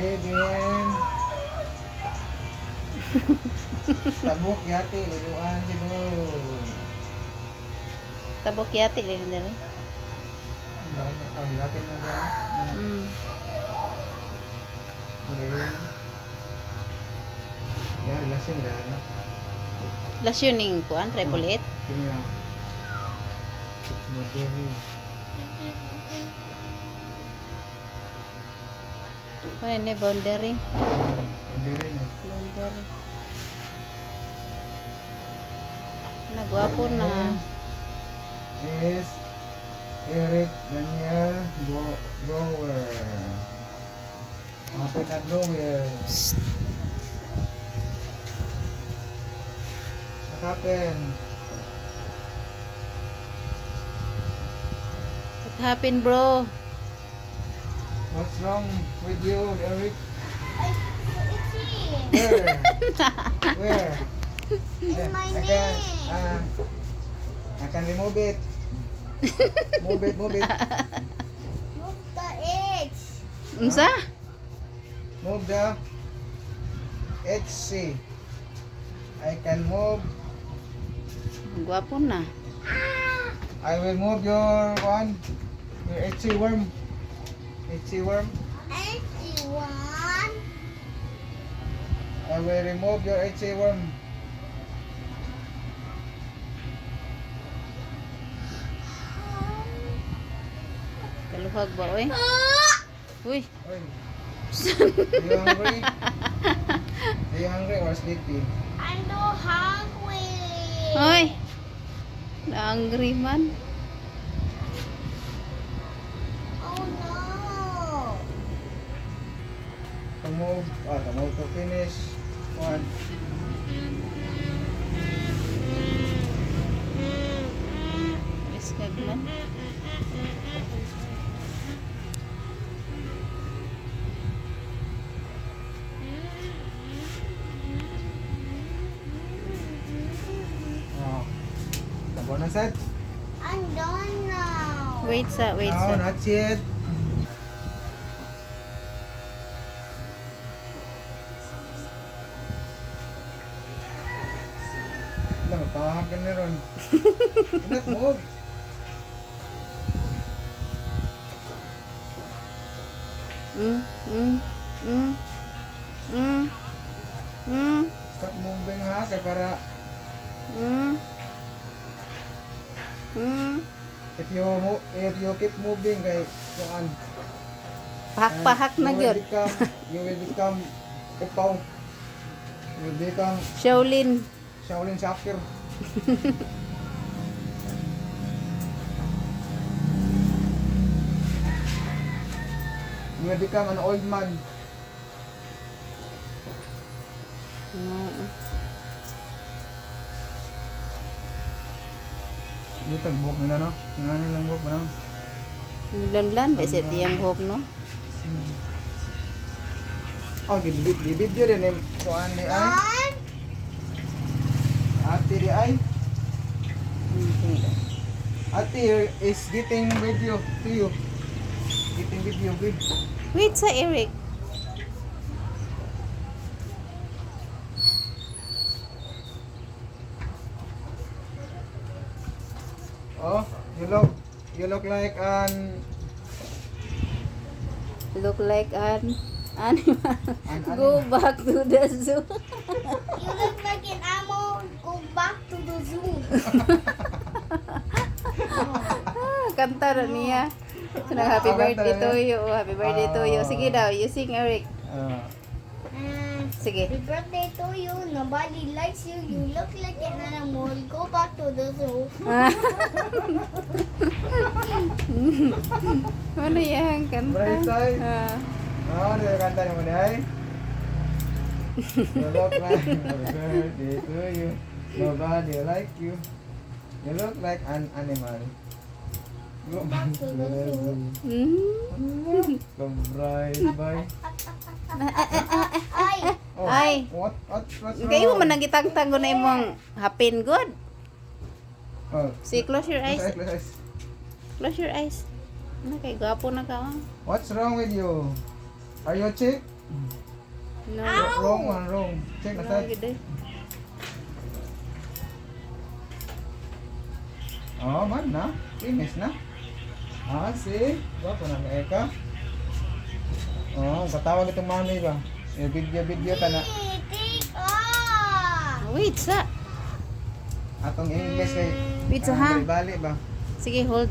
Eden. Tabok yati, luluan si Bro. Tabok yati din dali. Ang yati mo ba? Okay. Yan, lasing dahil na. Lasyoning kuan triple 8. Kanya. Madali. Ano ni boundary? Hindi rin eh. Boundary. Nagwapo na. Is Eric Daniel Blower. Apa na blower? What happened? What happened, bro? What's wrong with you, Eric? It's here. Where? Where? In my I neck. I can remove it. Move it, move it. Move the edge. Unsa? Move the HC. I can move. Gwapo na. I will move your one. Your HC worm. HC worm. Edge one. I will remove your HC worm. Kaluhag ba, oy? Uy. Oy. Are you hungry? Are you hungry or sleepy? I'm no hungry. Oy. Na-angry man. Oh no. To move to finish one. Iskag man. Oh. Tabo na set? I'm done now. Wait sa, wait No, sa. not yet. Lang, pahag ka na ron. Not move. Mm, mm, mm, mm, mm, Stop moving ha, kaya para mm, mm. if you keep moving kay kuan. Pahak-pahak na gyud. You will become upaw. You will become Shaolin. Shaolin Shakir. You will become an old man. Mm. Dito, buhok nila, no? Nga nilang buhok ba, no? Lan-lan, besit yang hope, no? Oh, gibidyo din eh. Kuan ni ay. One. Ate di ay. Okay. Ate is getting video to you. Getting video with. Wait sa Eric. Oh, you look like an Look like an animal. An Go back to the zoo. You look like an animal. Go back to the zoo. Kanta na niya. Happy birthday to you. Happy birthday to you. Sige daw, you sing Eric. Sige. Happy birthday to you. Nobody likes you. You look like an animal. Go back to the zoo. Ano yan? Kanta? Bright side. Ah. Oh, dia kanta ni mo day. You look like happy birthday to you. Nobody like you. You look like an animal. Go back to the zoo. Mm. Come right by. Ay. Oh, Ay. what's wrong? Kayo mo nagitangtang ko na imong hapin good. Oh. See, close your eyes. Close eyes. Close your eyes. Ano kay gwapo na ka. What's wrong with you? Are you sick? No. Wrong one, wrong. Check No, aside. gid eh. Oh, man na. Finish na. Ah, see? Ba, na may eka. Oh, katawag itong mami ba? Yung video ka na. Take off! Wait, sa. Atong English kay... Wait, so ha? Bali ba? Sige, hold.